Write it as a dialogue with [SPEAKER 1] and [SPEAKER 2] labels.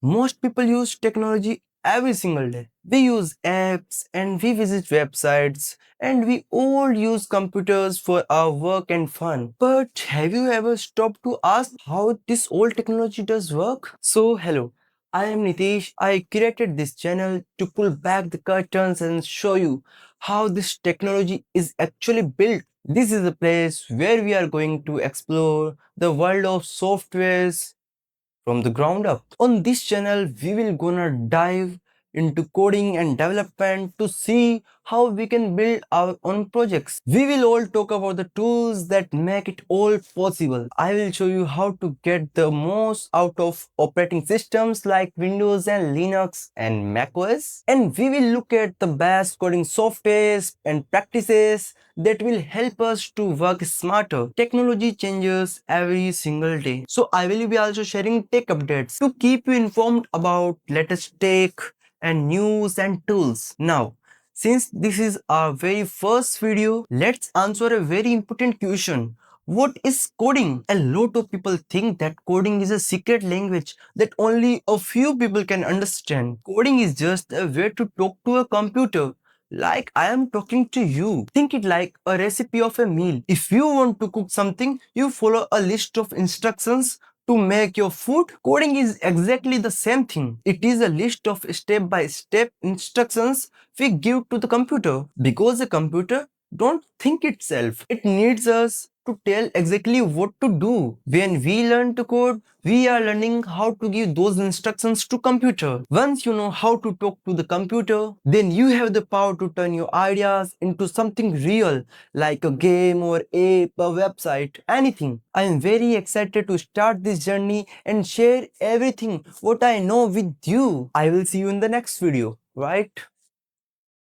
[SPEAKER 1] Most people use technology every single day. We use apps and we visit websites and we all use computers for our work and fun. But have you ever stopped to ask how this old technology does work? So hello, I am Nitesh. I created this channel to pull back the curtains and show you how this technology is actually built. This is a place where we are going to explore the world of softwares from the ground up. On this channel, we will gonna dive into coding and development to see how we can build our own projects. We will all talk about the tools that make it all possible. I will show you how to get the most out of operating systems like Windows and Linux and macOS. And we will look at the best coding softwares and practices that will help us to work smarter. Technology changes every single day. So I will be also sharing tech updates to keep you informed about latest tech and news and tools. Now, since this is our very first video, let's answer a very important question. What is coding? A lot of people think that coding is a secret language that only a few people can understand. Coding is just a way to talk to a computer like I am talking to you. Think it like a recipe of a meal. If you want to cook something, you follow a list of instructions to make your food. Coding is exactly the same thing. It is a list of step-by-step instructions we give to the computer. Because the computer don't think itself. It needs us to tell exactly what to do. When we learn to code, we are learning how to give those instructions to computer. Once you know how to talk to the computer, then you have the power to turn your ideas into something real, like a game or app, a website, anything. I am very excited to start this journey and share everything what I know with you. I will see you in the next video, right?